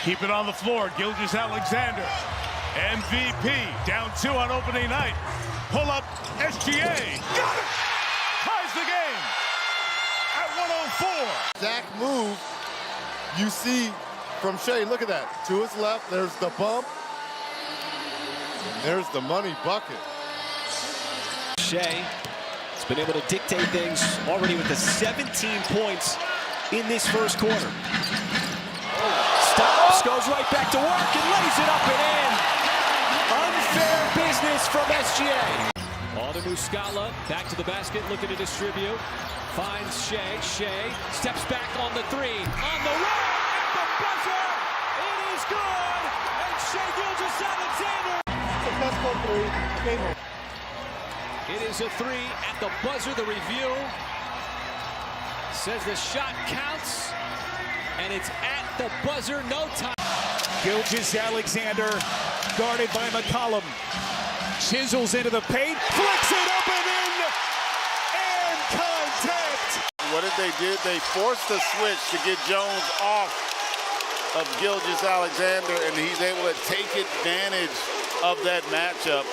Keep it on the floor. Gilgeous-Alexander, MVP, down 2 on opening night. Pull up, SGA. Got it! Ties the game at 104. Zach move. You see from Shea, look at that. To his left, there's the bump. There's the money bucket. Shea has been able to dictate things already with the 17 points in this first quarter. Stops, goes right back to work and lays it up and in. Unfair business from SGA. Alder Muscala back to the basket, looking to distribute. Finds Shea. Shea steps back on the 3. On the run at the buzzer. It is good. And Shea Gilgeous-Alexander. Successful 3. Game over. It is a 3 at the buzzer. The review says the shot counts, and it's at the buzzer. No time. Gilgeous-Alexander guarded by McCollum. Chisels into the paint, flicks it up and in, and contact. What did they do? They forced the switch to get Jones off of Gilgeous-Alexander, and he's able to take advantage of that matchup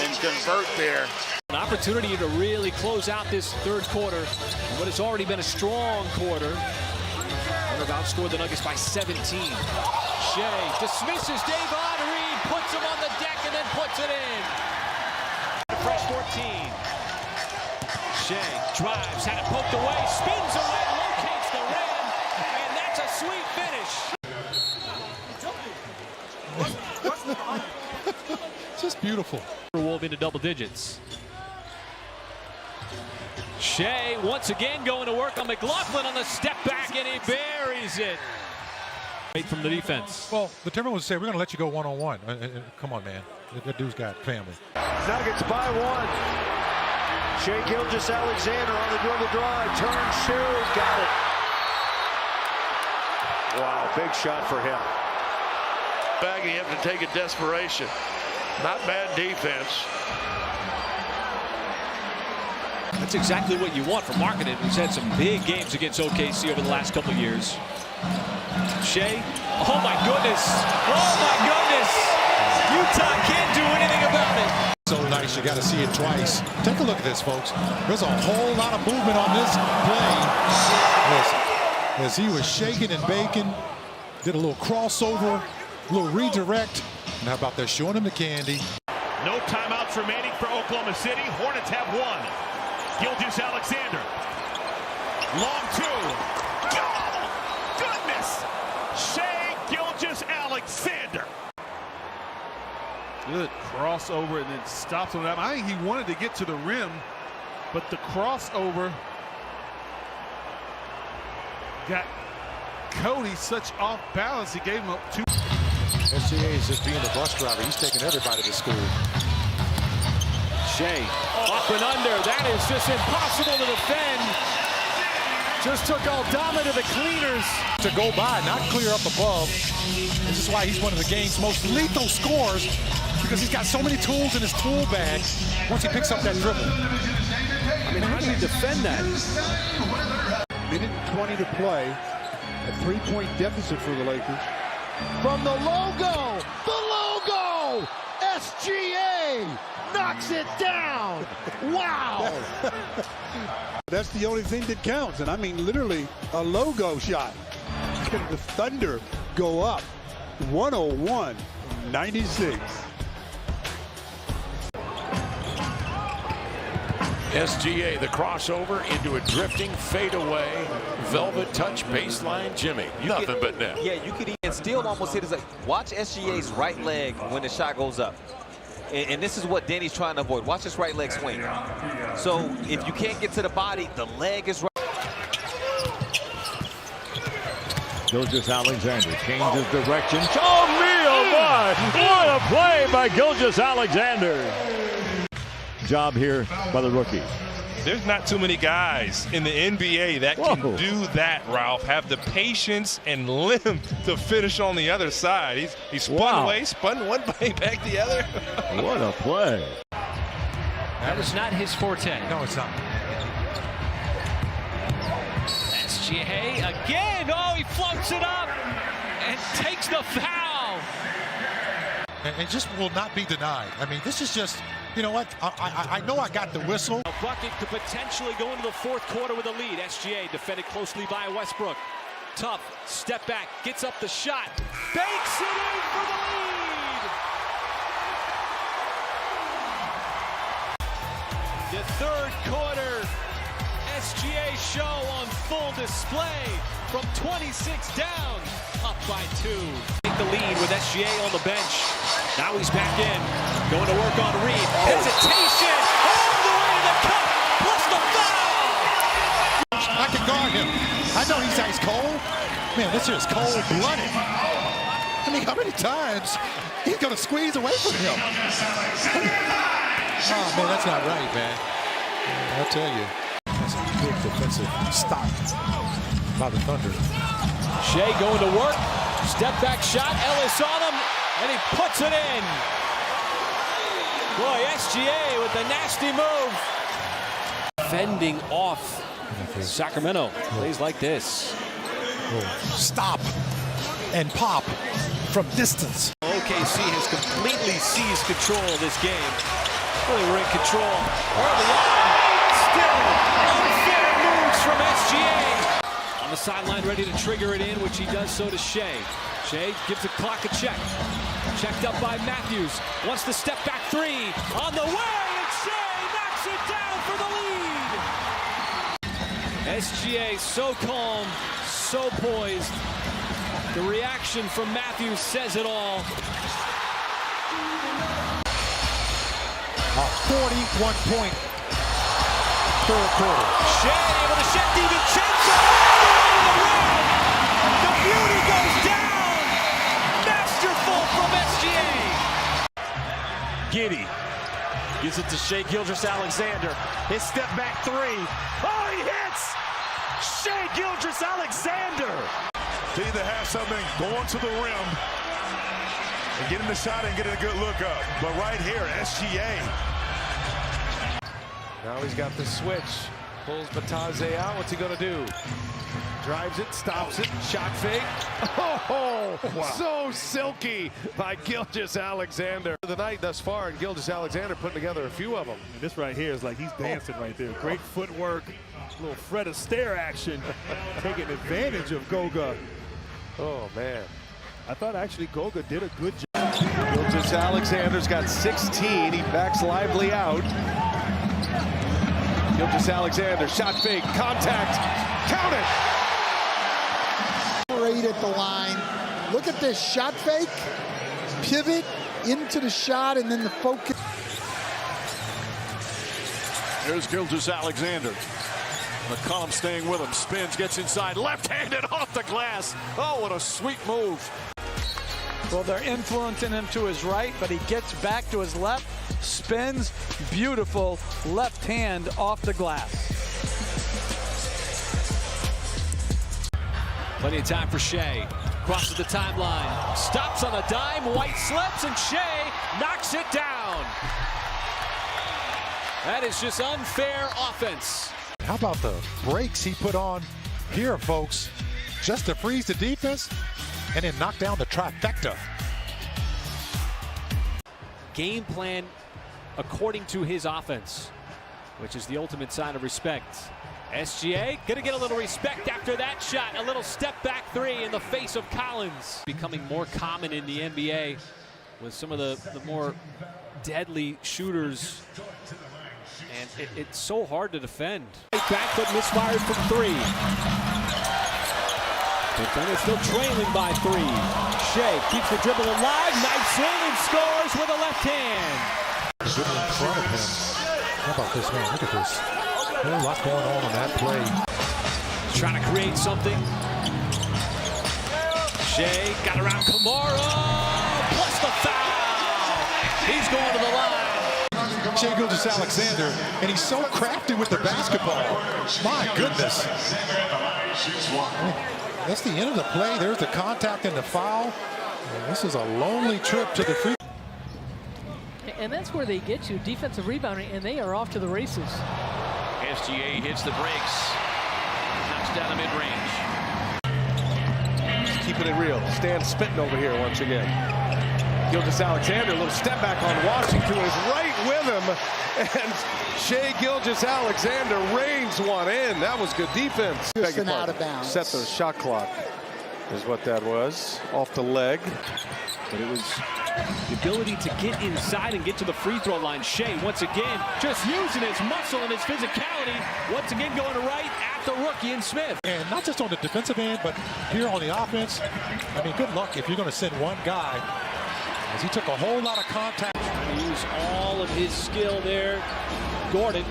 and convert there. An opportunity to really close out this third quarter in what has already been a strong quarter. They've outscored the Nuggets by 17. Shea dismisses Davon Reed, puts him on the deck, and then puts it in. Fresh 14. Shea drives, had it poked away, spins away, locates the rim, and that's a sweet finish. Just beautiful. Wolf into double digits. Shea once again going to work on McLaughlin on the step back, and he buries it. Great from the defense. Well, the Timberwolves would say, we're going to let you go one-on-one. Come on, man. That dude's got family. Nuggets by 1. Shea Gilgeous-Alexander on the dribble drive, turns, shoots, got it. Wow, big shot for him. Back, you have to take a desperation. Not bad defense. That's exactly what you want from Markkanen, who's had some big games against OKC over the last couple of years. Shea, oh my goodness, oh my goodness. Utah can't do anything about it. So nice, you got to see it twice. Take a look at this, folks. There's a whole lot of movement on this play. As he was shaking and baking, did a little crossover, a little redirect. And how about that, showing him the candy. No timeouts remaining for Oklahoma City. Hornets have 1. Gilgeous-Alexander. Long 2. Oh, goodness! Shea Gilgeous-Alexander. Good crossover and then stops on that. I think he wanted to get to the rim, but the crossover got Cody such off balance. He gave him up 2. SGA is just being the bus driver. He's taking everybody to school. Shea up and under. That is just impossible to defend. Just took Aldama to the cleaners. To go by, not clear up above. This is why he's one of the game's most lethal scorers, because he's got so many tools in his tool bag once he picks up that dribble. I mean, how do you defend that? Minute 20 to play. A 3-point deficit for the Lakers. From the logo! SGA knocks it down! Wow! That's the only thing that counts, and I mean literally a logo shot. The Thunder go up 101-96. SGA, the crossover into a drifting fadeaway, velvet touch baseline Jimmy. Nothing but net. Yeah, you could even still almost hit his leg. Watch SGA's right leg when the shot goes up. And this is what Danny's trying to avoid. Watch his right leg swing. So if you can't get to the body, the leg is right. Gilgeous-Alexander changes direction. Oh, me, oh my! What a play by Gilgeous-Alexander. Job here by the rookie. There's not too many guys in the NBA that can do that, Ralph. Have the patience and limb to finish on the other side. He spun away, spun one way back the other. What a play. That is not his forte. No, it's not. SGA again. Oh, he floats it up and takes the foul. And just will not be denied. I mean, this is just, you know what? I know I got the whistle. A bucket could potentially go into the fourth quarter with a lead. SGA defended closely by Westbrook. Tough, step back, gets up the shot, banks it in for the lead. The third quarter, SGA show on full display from 26 down, up by 2. Take the lead with SGA on the bench. Now he's back in, going to work on Reed. Hesitation, all the way to the cup, plus the foul. I can guard him. I know he's ice cold. Man, this is cold-blooded. I mean, how many times he's going to squeeze away from him? Oh, man, that's not right, man. I'll tell you. That's a good defensive stop by the Thunder. Shea going to work. Step back shot. Ellis on him. And he puts it in. Boy, SGA with the nasty move. Fending off Sacramento. Plays like this. Stop and pop from distance. OKC has completely seized control of this game. Really, we're in control early on. Still unfair moves from SGA. On the sideline, ready to trigger it in, which he does so to Shea. Shea gives the clock a check. Checked up by Matthews. Wants the step back 3. On the way, and Shea knocks it down for the lead. SGA so calm, so poised. The reaction from Matthews says it all. A 41-point third quarter. Shea able to check DiVincenzo all the way to the rim. The beauty goes down. Masterful from SGA. Giddey gives it to Shai Gilgeous-Alexander. His step back 3. Oh, he hits! Shai Gilgeous-Alexander. To either have something going to the rim and getting the shot and getting a good look up. But right here, SGA. Now he's got the switch. Pulls Batadze out. What's he going to do? Drives it, stops it, shot fake. Oh, wow. So silky by Gilgeous-Alexander. The night thus far, and Gilgeous-Alexander putting together a few of them. And this right here is like he's dancing right there. Great footwork, little Fred Astaire action, taking advantage of Goga. Oh, man. I thought actually Goga did a good job. Gilgeous-Alexander's got 16. He backs Lively out. Gilgeous-Alexander, shot fake, contact, count it! Great at the line. Look at this shot fake, pivot into the shot, and then the focus. Here's Gilgeous-Alexander. McCollum staying with him, spins, gets inside, left-handed off the glass. Oh, what a sweet move. Well, they're influencing him to his right, but he gets back to his left, spins, beautiful left hand off the glass. Plenty of time for Shea. Crosses the timeline. Stops on a dime. White slips, and Shea knocks it down. That is just unfair offense. How about the breaks he put on here, folks? Just to freeze the defense and then knock down the trifecta. Game plan according to his offense, which is the ultimate sign of respect. SGA gonna get a little respect after that shot. A little step back 3 in the face of Collins. Becoming more common in the NBA with some of the more deadly shooters. And it's so hard to defend. Back but misfired from 3. But then it's still trailing by 3. Shea keeps the dribble alive, knifes in and scores with a left hand. Good in front of him. How about this, man? Look at this. There's a lot going on that play. Trying to create something. Shea got around Kamara, plus the foul. He's going to the line. Shai Gilgeous-Alexander, and he's so crafty with the basketball. My goodness. That's the end of the play. There's the contact and the foul. And this is a lonely trip to the free. And that's where they get you, defensive rebounding, and they are off to the races. SGA hits the brakes. Knocks down the mid-range. Just keep keeping it real. Stan spitting over here once again. Gilgeous-Alexander, a little step back on Washington, is right with him. And Shai Gilgeous-Alexander reins one in. That was good defense. Out of bounds. Set the shot clock is what that was. Off the leg. But it was the ability to get inside and get to the free throw line. Shai, once again, just using his muscle and his physicality. Once again, going to right at the rookie in Smith. And not just on the defensive end, but here on the offense. I mean, good luck if you're going to send one guy, as he took a whole lot of contact. Trying to use all of his skill there. Gordon.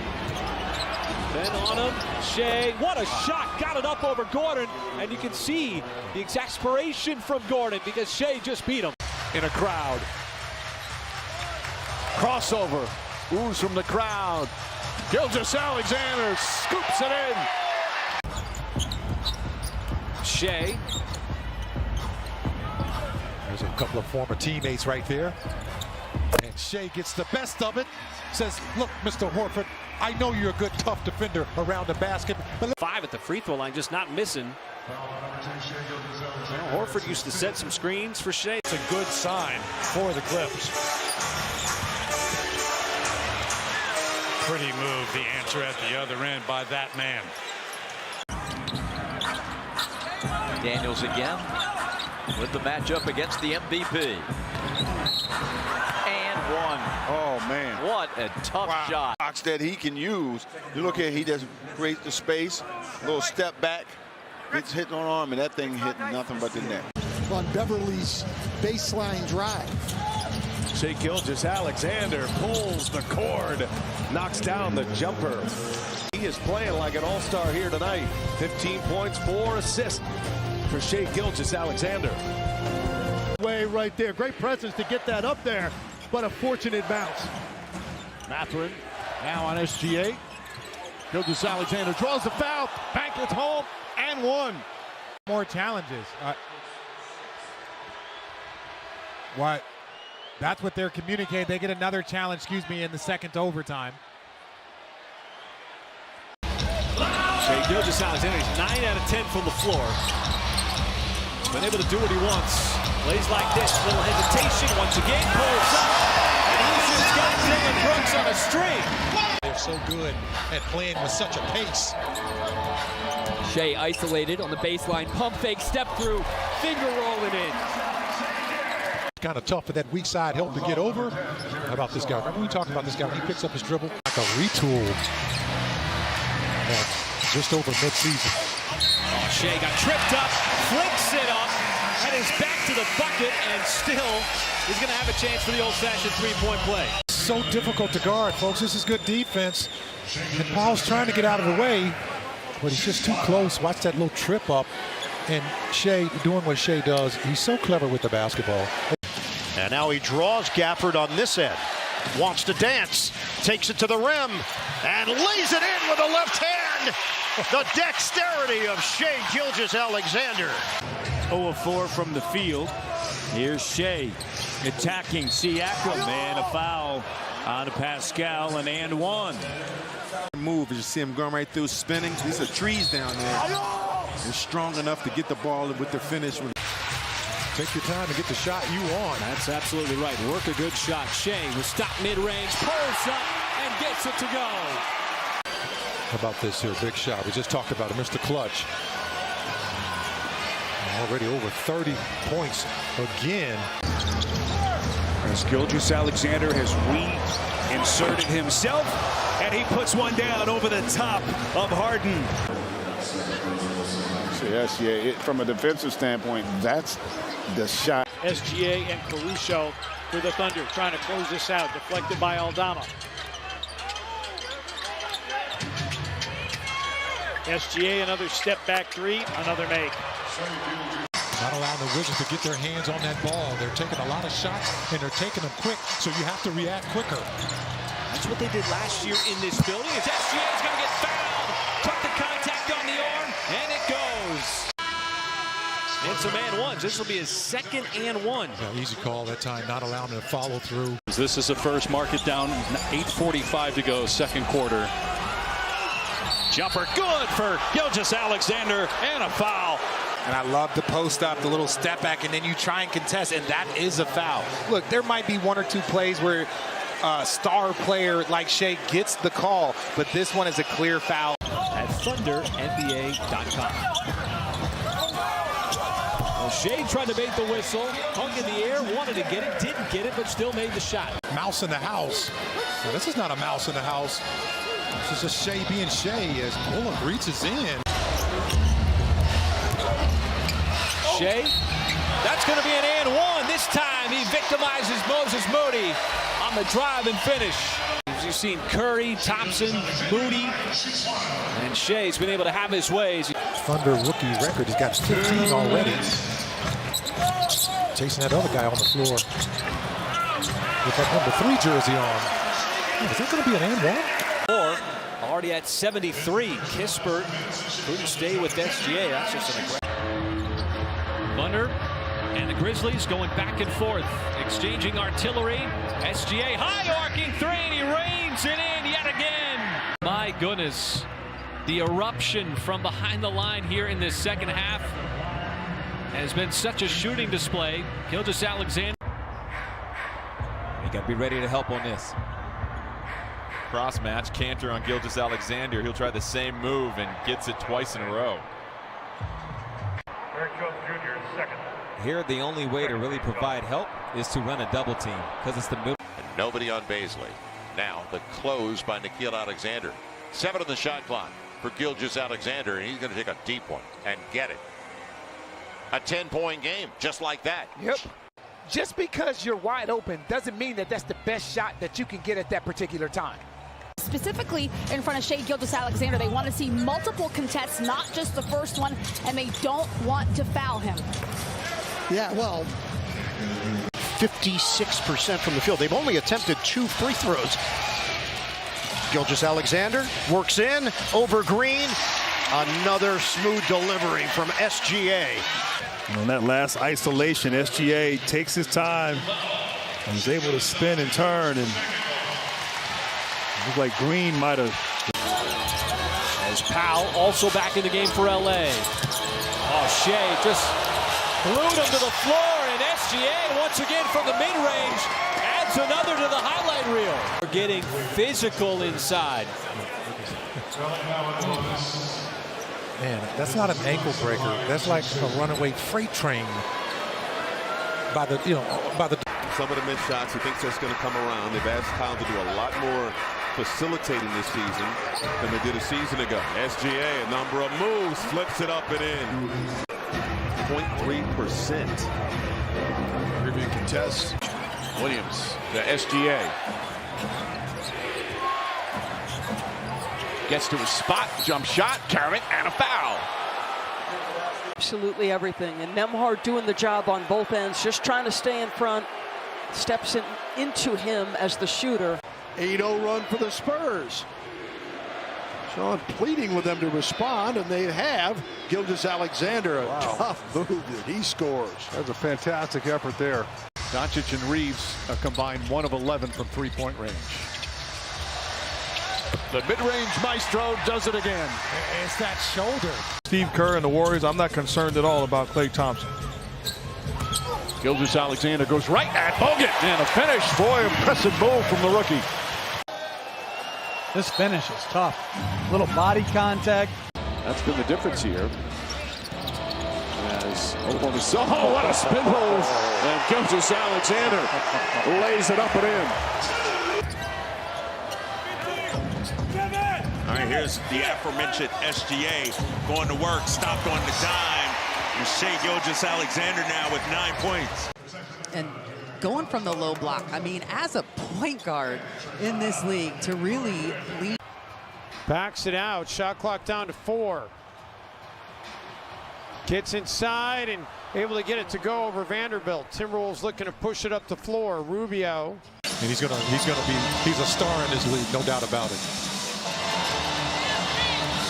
Then on him, Shai. What a shot! Got it up over Gordon. And you can see the exasperation from Gordon because Shai just beat him. In a crowd. Crossover. Ooze from the crowd. Gilgeous-Alexander scoops it in. Shai. There's a couple of former teammates right there. And Shai gets the best of it. Says, look, Mr. Horford, I know you're a good, tough defender around the basket. But 5 at the free throw line, just not missing. Well, Horford used to set some screens for Shai. It's a good sign for the Clips. Pretty move, the answer at the other end by that man. Daniels again with the matchup against the MVP. And one. Oh, man. What a tough shot. Box that he can use. You look at, he just creates the space, a little step back, gets hit on arm, and that thing hit nothing but the net. On Beverly's baseline drive. Shai Gilgeous-Alexander pulls the cord, knocks down the jumper. He is playing like an all-star here tonight. 15 points, 4 assists for Shai Gilgeous-Alexander. Way right there. Great presence to get that up there, but a fortunate bounce. Mathurin now on SGA. Gilgeous-Alexander draws the foul, banklets home, and one. More challenges. What? That's what they're communicating. They get another challenge, in the second overtime. Shai Gilgeous-Alexander is 9 out of 10 from the floor. Been able to do what he wants. Plays like this, little hesitation. Once again, pulls up. And he's just got Dylan Brooks on a string. They're so good at playing with such a pace. Shai isolated on the baseline. Pump fake, step through, finger rolling in. Kind of tough for that weak side help to get over. How about this guy? Remember we talked about this guy when he picks up his dribble? Like a retool. Just over midseason. Oh, Shai got tripped up, flicks it up, and is back to the bucket, and still is going to have a chance for the old-fashioned three-point play. So difficult to guard, folks. This is good defense. And Powell's trying to get out of the way, but he's just too close. Watch that little trip up. And Shai doing what Shai does. He's so clever with the basketball. And now he draws Gafford on this end. Wants to dance. Takes it to the rim. And lays it in with the left hand. The dexterity of Shai Gilgeous-Alexander. 0 of 4 from the field. Here's Shai attacking Siakam, and a foul on to Pascal, and one. Move as you see him going right through, spinning. These are trees down there. They're strong enough to get the ball with the finish. Take your time to get the shot you want. That's absolutely right. Work a good shot. Shai will stop mid-range, pulls up, and gets it to go. How about this here big shot? We just talked about it, Mr. Clutch. Already over 30 points again. As Gilgeous-Alexander has reinserted himself, and he puts one down over the top of Harden. SGA, from a defensive standpoint, that's the shot. SGA and Caruso for the Thunder, trying to close this out, deflected by Aldama. SGA, another step back three, another make. Not allowing the Wizards to get their hands on that ball. They're taking a lot of shots, and they're taking them quick, so you have to react quicker. That's what they did last year in this building. As SGA is going to get fouled. Took the contact on the arm, and it goes. And some and ones. This will be his second and one. Yeah, easy call that time, not allowing him to follow through. This is the first, mark it down, 8:45 to go, second quarter. Jumper good for Gilgeous-Alexander, and a foul. And I love the post up, the little step back, and then you try and contest, and that is a foul. Look, there might be one or two plays where a star player like Shea gets the call, but this one is a clear foul. At ThunderNBA.com. Well, Shea tried to make the whistle, hung in the air, wanted to get it, didn't get it, but still made the shot. Mouse in the house. Now, this is not a mouse in the house. This is just Shea being Shea as Bullock reaches in. Shea, that's going to be an and one. This time he victimizes Moses Moody on the drive and finish. As you've seen Curry, Thompson, Moody, and Shea's been able to have his ways. Thunder rookie record. He's got 15 already. Chasing that other guy on the floor with that number 3 jersey on. Is that going to be an and one? Or already at 73. Kispert couldn't stay with SGA. That's just an aggressive. Thunder and the Grizzlies going back and forth, exchanging artillery. SGA high arcing three, and he reins it in yet again. My goodness, the eruption from behind the line here in this second half has been such a shooting display. Gilgeous-Alexander. You got to be ready to help on this. Cross match, Cantor on Gilgeous-Alexander. He'll try the same move and gets it twice in a row. Eric Jones Jr. is second. Here, the only way to really provide help is to run a double team because it's the middle. And nobody on Baisley. Now the close by Nickeil Alexander. 7 on the shot clock for Gilgeous-Alexander, and he's going to take a deep one and get it. A 10-point game, just like that. Yep. Just because you're wide open doesn't mean that that's the best shot that you can get at that particular time. Specifically in front of Shai Gilgeous-Alexander, they want to see multiple contests, not just the first one, and they don't want to foul him. Yeah, well, 56% from the field. They've only attempted 2 free throws. Gilgeous-Alexander works in over Green. Another smooth delivery from SGA. On that last isolation, SGA takes his time and is able to spin and turn, and it looks like Green might have. As Powell also back in the game for LA. Oh, Shea just glued him to the floor, and SGA once again from the mid-range adds another to the highlight reel. We're getting physical inside. Man, that's not an ankle breaker. That's like a runaway freight train by the, Some of the missed shots, he thinks that's going to come around. They've asked Kyle to do a lot more facilitating this season than they did a season ago. SGA, a number of moves, flips it up and in. 0.3%. Review contest. Williams to SGA. Gets to his spot, jump shot, carry, and a foul. Absolutely everything. And Nembhard doing the job on both ends, just trying to stay in front, steps into him as the shooter. 8-0 run for the Spurs. Sean pleading with them to respond, and they have. Gilgeous-Alexander, a tough move that he scores. That's a fantastic effort there. Doncic and Reeves combined 1 of 11 from three-point range. The mid-range maestro does it again. It's that shoulder. Steve Kerr and the Warriors, I'm not concerned at all about Klay Thompson. Gilgeous-Alexander goes right at Bogut, and a finish. Boy, impressive move from the rookie. This finish is tough. Little body contact. That's been the difference here. As oh, what a spin move. And Gilgeous-Alexander lays it up and in. All right, here's the aforementioned SGA going to work, stopped on the dime. And Shai Gilgeous-Alexander now with 9 points. And going from the low block, I mean, as a point guard in this league, to really lead. Backs it out, shot clock down to 4. Gets inside and able to get it to go over Vanderbilt. Timberwolves looking to push it up the floor. Rubio. And he's a star in this league, no doubt about it.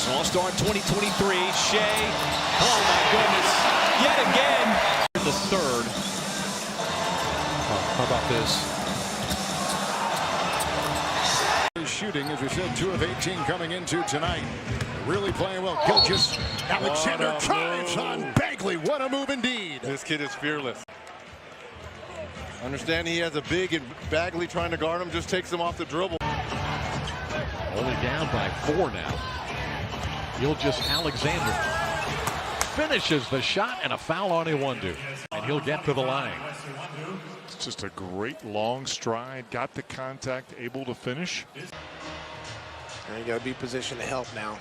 All-Star in 2023, Shea. Oh my goodness, yet again. The third. How about this? Shooting, as we said, 2 of 18 coming into tonight. Really playing well. Gilgeous-Alexander drives on Bank. Quickly, what a move indeed. This kid is fearless. Understand he has a big and Bagley trying to guard him, just takes him off the dribble. Only down by 4 now. Gilgeous-Alexander finishes the shot, and a foul on Iwundu. And he'll get to the line. It's just a great long stride, got the contact, able to finish. Now you got to be positioned to help now.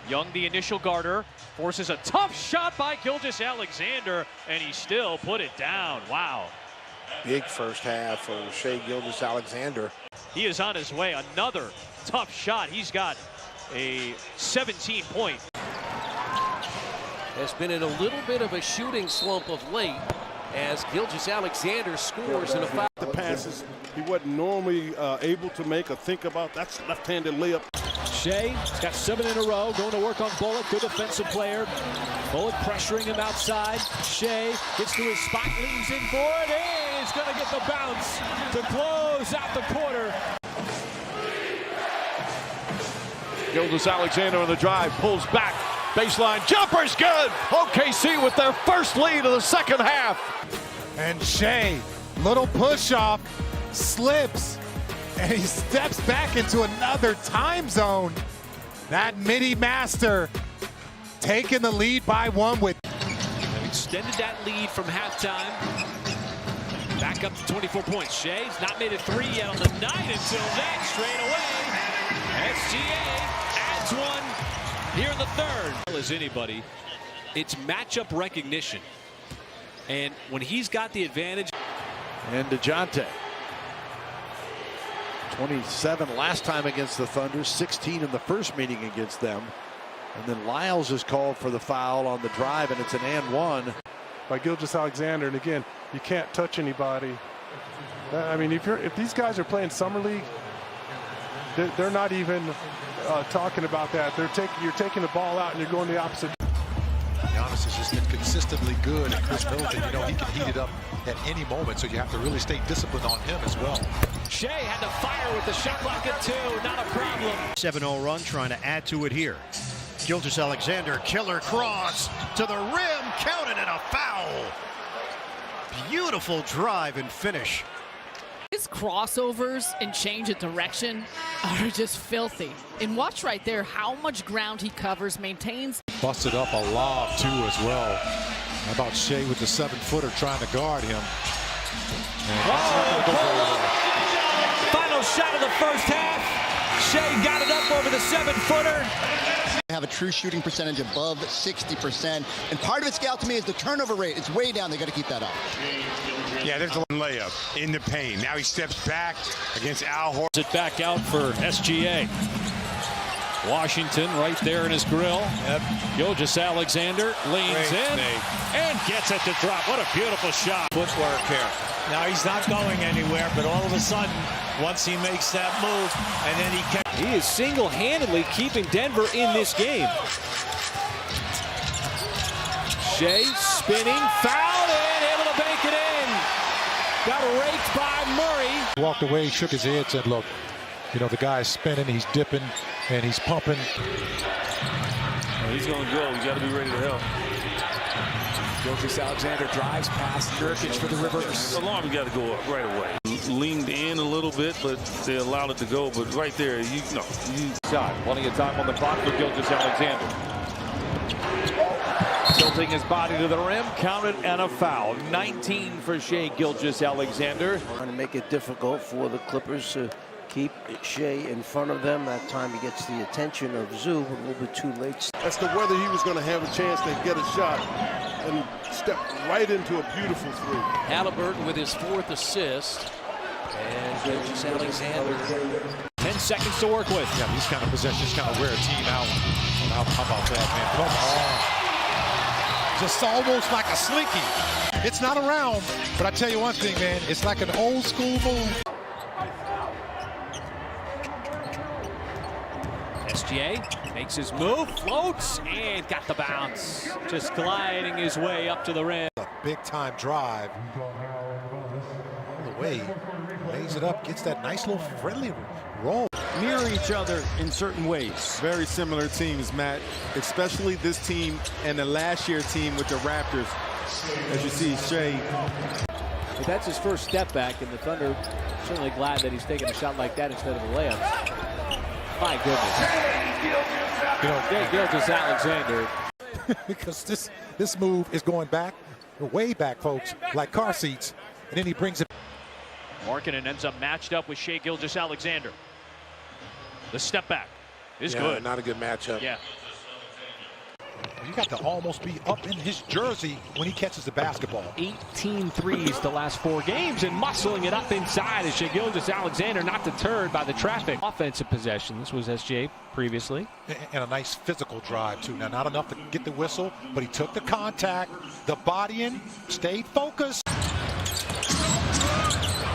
Young, the initial guarder, forces a tough shot by Gilgeous-Alexander, and he still put it down. Wow. Big first half for Shai Gilgeous-Alexander. He is on his way. Another tough shot. He's got a 17-point. Has been in a little bit of a shooting slump of late as Gilgeous-Alexander scores in a foul. The passes he wasn't normally able to make or think about. That's left-handed layup. Shai got 7 in a row, going to work on Bullock, good defensive player. Bullock pressuring him outside. Shai gets to his spot, leans in for it, and he's going to get the bounce to close out the quarter. Gilgeous-Alexander on the drive, pulls back. Baseline jumper's good. OKC with their first lead of the second half. And Shai, little push off, slips, and he steps back into another time zone. That midi master taking the lead by 1 with. Extended that lead from halftime. Back up to 24 points. Shai's not made a 3 yet on the night until then. Straight away. SGA adds 1 here in the third. As anybody, it's matchup recognition. And when he's got the advantage. And DeJounte. 27 last time against the Thunder, 16 in the first meeting against them. And then Lyles is called for the foul on the drive, and it's an and 1. By Gilgeous-Alexander, and again, you can't touch anybody. I mean, if these guys are playing summer league, they're not even talking about that. You're taking the ball out and you're going the opposite. Giannis has just been consistently good, and Chris Middleton, you know, he can heat it up at any moment, so you have to really stay disciplined on him as well. Shai had to fire with the shot clock at 2, not a problem. 7-0 run, trying to add to it here. Gilgeous-Alexander, killer cross to the rim, counted, and a foul. Beautiful drive and finish. His crossovers and change of direction are just filthy. And watch right there how much ground he covers, maintains. Busted up a lob, too, as well. How about Shai with the 7-footer trying to guard him? Final shot of the first half. Shai got it up over the 7-footer. Have a true shooting percentage above 60%. And part of it, Scout, to me, is the turnover rate. It's way down. They got to keep that up. Yeah, there's a layup in the paint. Now he steps back against Al Horford. It back out for SGA. Washington right there in his grill. Yep. Gilgeous-Alexander leans in and gets it to drop. What a beautiful shot. Footwork here. Now he's not going anywhere, but all of a sudden, once he makes that move, and then he is single-handedly keeping Denver in this game. Shai spinning, fouled, and able to bank it in. Got raked by Murray. Walked away, shook his head, said, look, you know, the guy's spinning, he's dipping, and he's pumping. he's going to go. You got to be ready to help. Gilgeous-Alexander drives past Nurkic for the reverse. Alarm got to go up right away. Leaned in a little bit, but they allowed it to go. But right there, Shot. Plenty of time on the clock for Gilgeous-Alexander. Tilting his body to the rim, counted, and a foul. 19 for Shai Gilgeous-Alexander. Trying to make it difficult for the Clippers to keep Shai in front of them. That time he gets the attention of Zoo, but a little bit too late. As to whether he was going to have a chance to get a shot and step right into a beautiful 3. Halliburton with his 4th assist. And Gilgeous-Alexander. 10 seconds to work with. Yeah, these kind of possessions kind of wear a team out. How about that, man? Come on. Just almost like a slinky. It's not around, but I tell you one thing, man. It's like an old school move. SGA makes his move, floats, and got the bounce. Just gliding his way up to the rim. A big-time drive. All the way, lays it up, gets that nice little friendly roll. mirror each other in certain ways. Very similar teams, Matt, especially this team and the last year team with the Raptors. As you see, Shea. But that's his first step back, and the Thunder certainly glad that he's taking a shot like that instead of a layup. My goodness. Gilgeous-Alexander. Because this move is going back, way back, folks, like car seats. And then he brings it. Markkanen ends up matched up with Shai Gilgeous-Alexander. The step back is good. Not a good matchup. Yeah. You got to almost be up in his jersey when he catches the basketball. 18 threes the last 4 games and muscling it up inside as Shai Gilgeous-Alexander not deterred by the traffic. Offensive possession. This was SGA previously. And a nice physical drive, too. Now, not enough to get the whistle, but he took the contact, the bodying, stayed focused.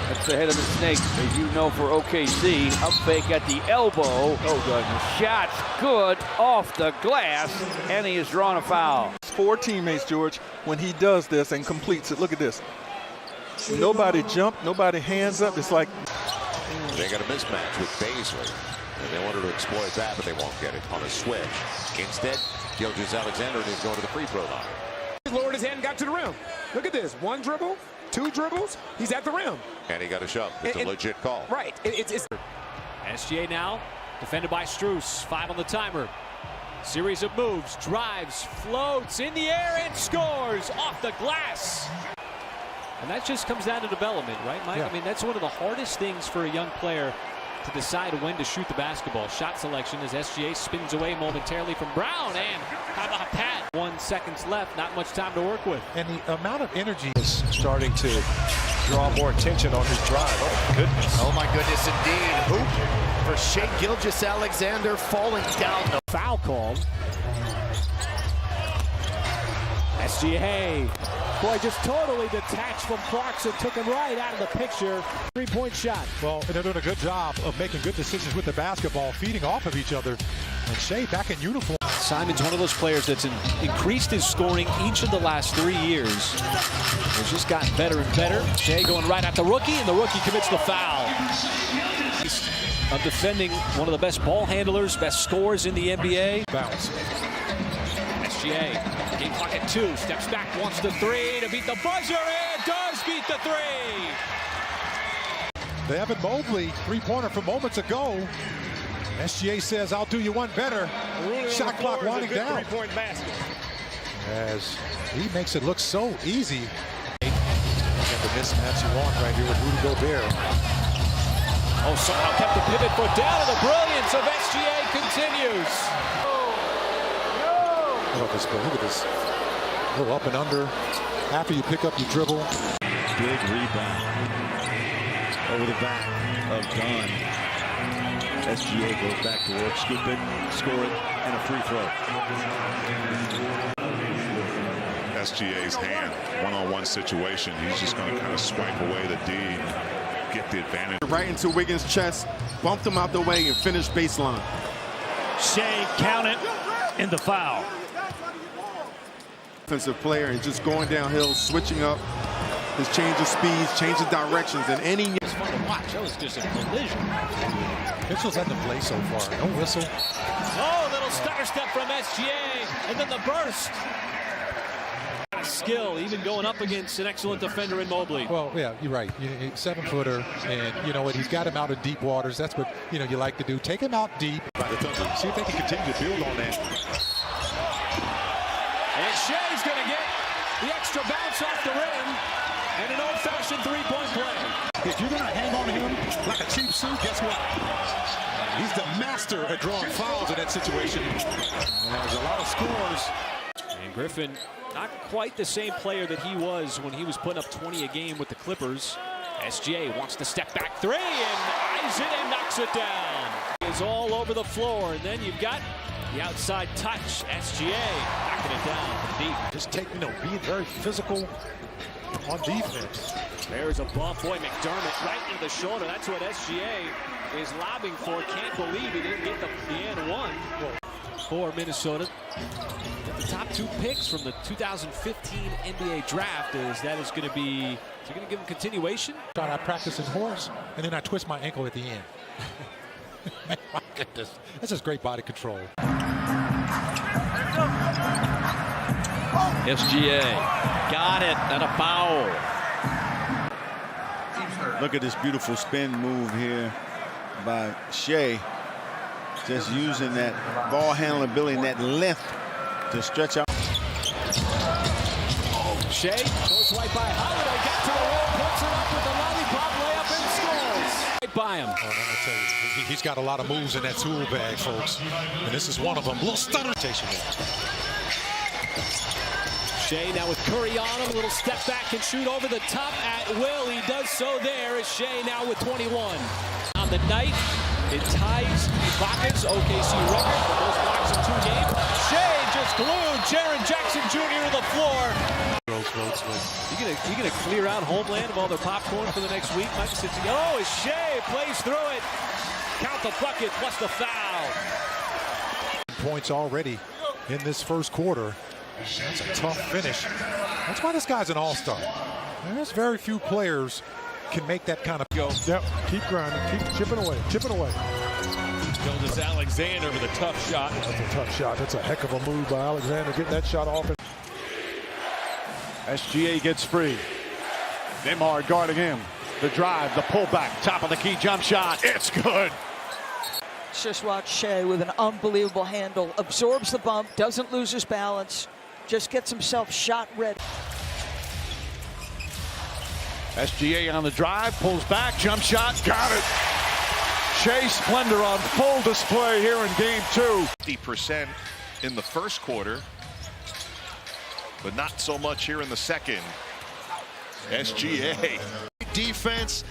That's the head of the Snakes, as you know, for OKC. Up fake at the elbow. Oh, goodness. Shot's good off the glass, and he has drawn a foul. 4 teammates, George, when he does this and completes it. Look at this. Nobody jumped, nobody hands up. It's like... They got a mismatch with Baisley, and they wanted to exploit that, but they won't get it on a switch. Instead, Gilgeous-Alexander is going to the free throw line. He lowered his head and got to the rim. Look at this. 1 dribble, 2 dribbles, he's at the rim. And he got a shove. It's a legit call. Right. It's SGA now, defended by Strus. 5 on the timer. Series of moves, drives, floats in the air, and scores off the glass. And that just comes down to development, right, Mike? Yeah. I mean, that's one of the hardest things for a young player to decide when to shoot the basketball. Shot selection as SGA spins away momentarily from Brown, and how about Pat? 1 second left, not much time to work with. And the amount of energy is starting to draw more attention on his drive. Oh, my goodness. Oh, my goodness, indeed. Hoop for Shai Gilgeous-Alexander falling down. The foul called. SGA. Boy, just totally detached from Clarkson. Took him right out of the picture. 3-point shot. Well, they're doing a good job of making good decisions with the basketball, feeding off of each other. And Shai back in uniform. Simon's one of those players that's increased his scoring each of the last 3 years. He's just gotten better and better. Shai going right at the rookie, and the rookie commits the foul. Of defending one of the best ball handlers, best scorers in the NBA. Bounce. SGA, game clock at 2, steps back, wants the 3 to beat the buzzer, and does beat the 3. The Evan Mobley three-pointer from moments ago. SGA says, I'll do you one better. Shot clock winding down. Three-point basket. As he makes it look so easy. And the mismatch you want right here with Rudy Gobert. Oh, somehow kept the pivot foot down, and the brilliance of SGA continues. Look at this. A little up and under. After you pick up your dribble. Big rebound. Over the back of Dunn. SGA goes back to work, scoop it, score it, and a free throw. SGA's hand, one-on-one situation. He's just going to kind of swipe away the D and get the advantage. Right into Wiggins' chest, bumped him out the way, and finished baseline. Shai count it in the foul. Offensive player and just going downhill, switching up, his change of speeds, change of directions, and any. It's fun to watch. That was just a collision. Mitchell's at the play so far. No whistle. Oh, little stutter step from SGA, and then the burst. Skill, even going up against an excellent defender in Mobley. Well, yeah, you're right. 7-footer, and you know what? He's got him out in deep waters. That's what you like to do. Take him out deep. See if they can continue to build on that. And Shai's going to get the extra bounce off the rim and an old-fashioned 3-point play. If you're going to hang on to him like a cheap suit, guess what? He's the master at drawing fouls in that situation. And there's a lot of scores. And Griffin, not quite the same player that he was when he was putting up 20 a game with the Clippers. SGA wants to step back 3 and eyes it and knocks it down. Is all over the floor, and then you've got the outside touch. SGA knocking it down from deep. Just being very physical on defense. There's a bump. Boy, McDermott right into the shoulder. That's what SGA is lobbing for. Can't believe he didn't get the and one for Minnesota. The top 2 picks from the 2015 NBA draft is going to be. They're going to give him continuation. I practice in horse, and then I twist my ankle at the end. My goodness. That's just great body control. SGA got it, and a foul. Look at this beautiful spin move here by Shea. Just using that ball handling ability and that length to stretch out. Shea goes right by Holiday, got to the rim, puts it up with the lollipop layup and scores. Right by him. Oh, I tell you, he's got a lot of moves in that tool bag, folks. And this is one of them. Little stutter. Shea now with Curry on him, a little step back and shoot over the top at will. He does so there as Shea now with 21. On the night, it ties Ibaka's OKC record for most blocks in 2 games. Shea just glued Jaren Jackson Jr. to the floor. You gonna clear out Homeland of all their popcorn for the next week, Mike? Oh, as Shea plays through it. Count the bucket plus the foul. Points already in this first quarter. That's a tough finish. That's why this guy's an all-star. There's very few players can make that kind of go. Yep, keep grinding, keep chipping away, Gilgeous-Alexander with a tough shot. That's a tough shot. That's a heck of a move by Alexander, getting that shot off. SGA gets free. Nembhard guarding him. The drive, the pullback, top of the key jump shot. It's good. Just watch Shea with an unbelievable handle. Absorbs the bump, doesn't lose his balance, just gets himself shot ready. SGA on the drive, pulls back, jump shot, got it. Shea Splendor on full display here in game 2. 50% in the first quarter, but not so much here in the second. SGA. Defense.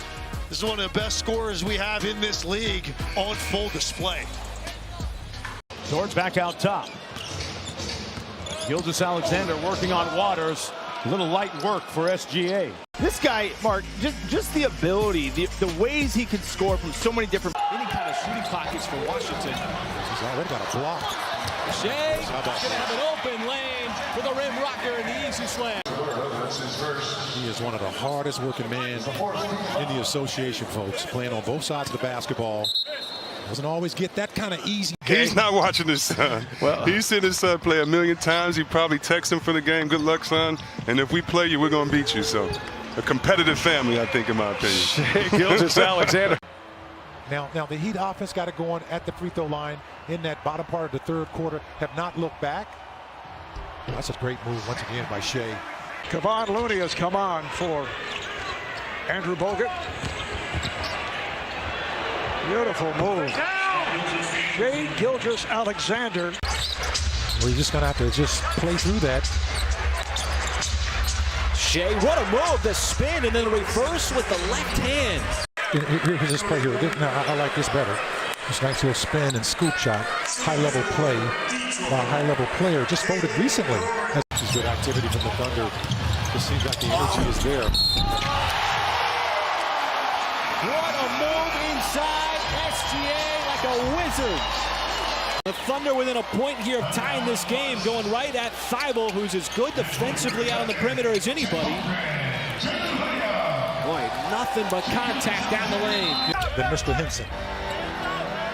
This is one of the best scorers we have in this league on full display. George back out top. Gilgeous-Alexander working on Waters. A little light work for SGA. This guy, Mark, just the ability, the ways he can score from so many different. Any kind of shooting pockets for Washington. He's already got a block. Shea gonna have an open lane for the rim rocker and the easy slam. He is one of the hardest working men in the association, folks. Playing on both sides of the basketball. Doesn't always get that kind of easy. He's not watching his son. Well, he's seen his son play a million times. He probably texts him for the game. Good luck, son. And if we play you, we're going to beat you. So a competitive family, I think, in my opinion. Shea Gilgeous-Alexander. Now the Heat offense got it going at the free throw line in that bottom part of the third quarter. Have not looked back. That's a great move once again by Shea. Kevon Looney has come on for Andrew Bogut. Beautiful move. Shea Gilgeous-Alexander. Well, you're just going to have to just play through that. Shea, what a move. The spin and then the reverse with the left hand. Here's this play here. No, I like this better. This nice little spin and scoop shot. High-level play by a high-level player just voted recently. That's good activity from the Thunder. It seems like the energy is there. What a move inside. SGA like a wizard. The Thunder within a point here of tying this game, going right at Thibault, who's as good defensively out on the perimeter as anybody. Boy, nothing but contact down the lane. Then Mr. Henson.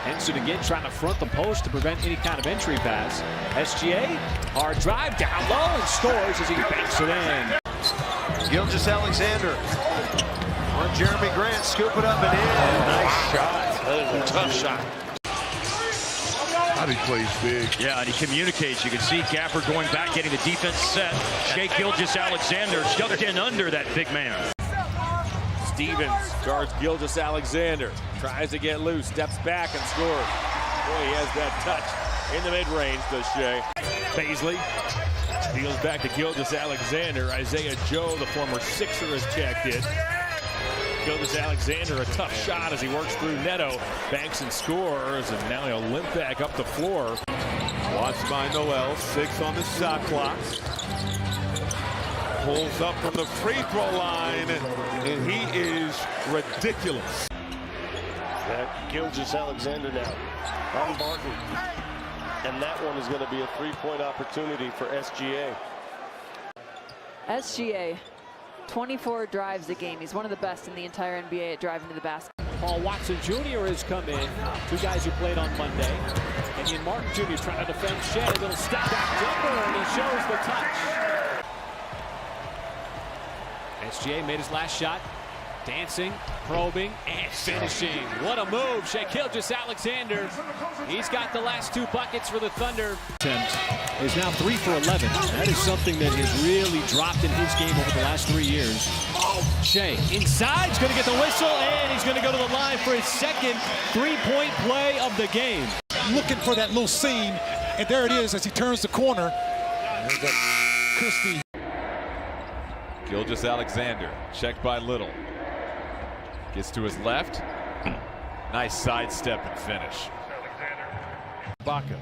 Henson again trying to front the post to prevent any kind of entry pass. SGA, hard drive down low and scores as he banks it in. Gilgeous-Alexander on Jeremy Grant, scoop it up and in. Nice shot. Tough shot. He plays big. Yeah, and he communicates. You can see Gafford going back, getting the defense set. Shea Gilgeous-Alexander shoved in under that big man. Stevens guards Gilgeous-Alexander. Tries to get loose, steps back and scores. Boy, he has that touch in the mid-range, does Shea. Baisley steals back to Gilgeous-Alexander. Isaiah Joe, the former Sixer, has checked in. Gilgeous-Alexander, a tough shot as he works through Neto. Banks and scores, and now he'll limp back up the floor. Watched by Noel, 6 on the shot clock. Pulls up from the free throw line, and he is ridiculous. That Gilgeous-Alexander now on Barton. And that one is going to be a three-point opportunity for SGA. SGA, 24 drives a game. He's one of the best in the entire NBA at driving to the basket. Paul Watson Jr. has come in. Two guys who played on Monday. Kenyon Martin Jr. trying to defend Shea. A little step back jumper, and he shows the touch. SGA made his last shot. Dancing, probing, and finishing. What a move. Shea Gilgeous-Alexander. He's got the last 2 buckets for the Thunder. Is now 3 for 11. That is something that has really dropped in his game over the last 3 years. Shea inside, he's going to get the whistle, and he's going to go to the line for his second 3-point play of the game. Looking for that little seam, and there it is as he turns the corner. There's that Christie. Gilgeous-Alexander, checked by Little. Gets to his left. Nice sidestep and finish. Baca.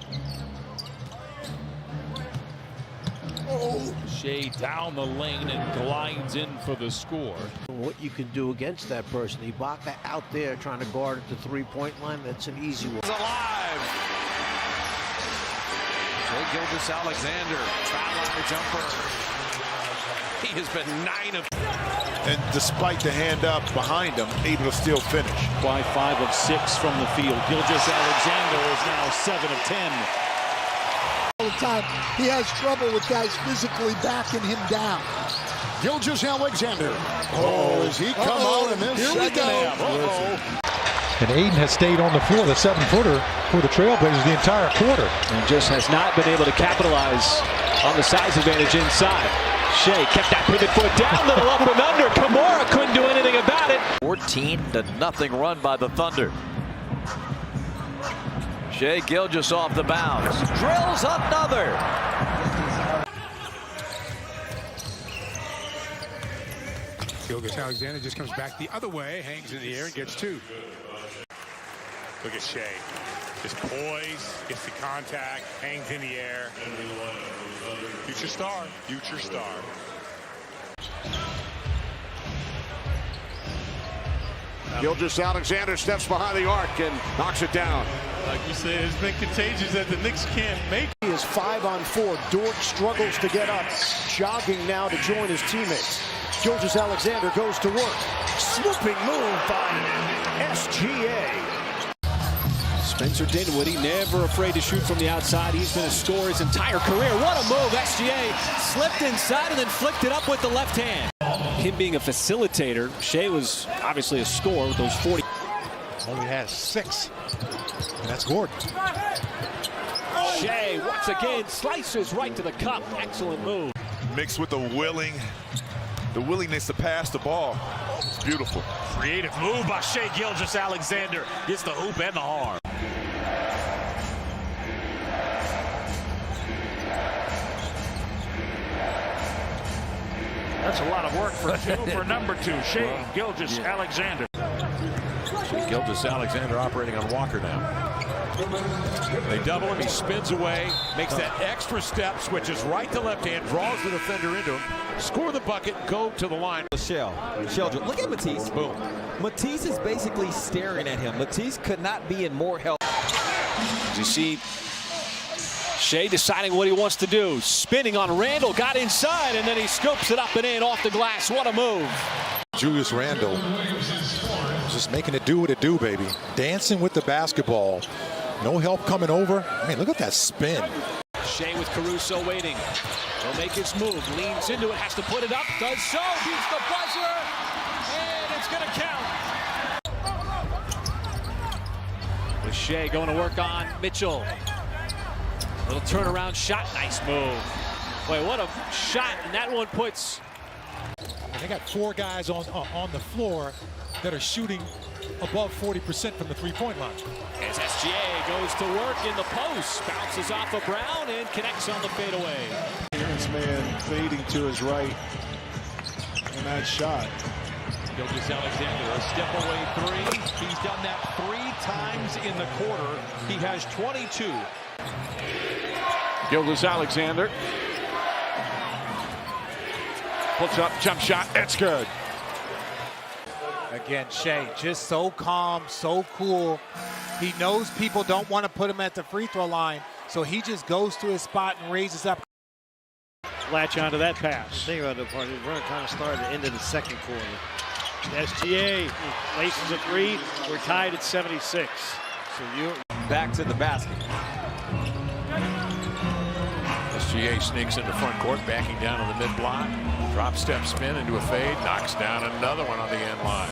Shea down the lane and glides in for the score. What you can do against that person. Ibaka out there trying to guard at the 3-point line, that's an easy one. Alive. Shea Gilgeous-Alexander, foul line jumper. He has been 9 of. And despite the hand up behind him, able to still finish. By 5 of 6 from the field. Gilgeous-Alexander is now 7 of 10. All the time, he has trouble with guys physically backing him down. Gilgeous-Alexander. Oh, as he come out in this second half. And Aiden has stayed on the floor, the 7-footer for the Trailblazers the entire quarter. And just has not been able to capitalize on the size advantage inside. Shea kept that pivot foot down, little up and under. Kimura couldn't do anything about it. 14-0 run by the Thunder. Shea Gilgeous off the bounce. Drills another. Gilgeous-Alexander just comes back the other way, hangs in the air, and gets 2. Look at Shea. Just poise, gets the contact, hangs in the air. Future star. Future star. Gilgeous-Alexander steps behind the arc and knocks it down. Like you said, it's been contagious that the Knicks can't make. He is 5-on-4. Dort struggles to get up, jogging now to join his teammates. Gilgeous-Alexander goes to work. Swooping move by SGA. Spencer Dinwiddie, never afraid to shoot from the outside. He's been a scorer his entire career. What a move. SGA slipped inside and then flicked it up with the left hand. Him being a facilitator, Shea was obviously a scorer with those 40. Only has 6. And that's Gordon. Shea once again slices right to the cup. Excellent move. Mixed with the willingness to pass the ball. It's beautiful. Creative move by Shea Gilgeous-Alexander. Gets the hoop and the arm. That's a lot of work for number 2, Shea Gilgeous-Alexander. Shea Gilgeous-Alexander operating on Walker now. They double him, he spins away, makes that extra step, switches right to left hand, draws the defender into him, score the bucket, go to the line. Sheldon, look at Matisse. Boom. Matisse is basically staring at him. Matisse could not be in more help. You see Shea deciding what he wants to do. Spinning on Randle, got inside, and then he scoops it up and in off the glass. What a move. Julius Randle just making it do what it do, baby. Dancing with the basketball. No help coming over. I mean, look at that spin. Shea with Caruso waiting. He'll make his move. Leans into it, has to put it up. Does so. Beats the buzzer. And it's going to count. With Shea going to work on Mitchell. Little turnaround shot. Nice move. Boy, what a shot. And that one puts. And they got 4 guys on the floor that are shooting above 40% from the 3-point line. As SGA goes to work in the post, bounces off of Brown and connects on the fadeaway. This man fading to his right, and that shot. Gilgeous-Alexander, a step away 3. He's done that 3 times in the quarter. He has 22. Gilgeous-Alexander puts up, jump shot, it's good. Again, Shea, just so calm, so cool. He knows people don't want to put him at the free throw line, so he just goes to his spot and raises up. Latch onto that pass. The thing about the part is we're kind of started at the end of the second quarter. SGA laces a three. We're tied at 76. So you back to the basket. SGA sneaks into front court, backing down on the mid block. Drop step spin into a fade, knocks down another one on the end line.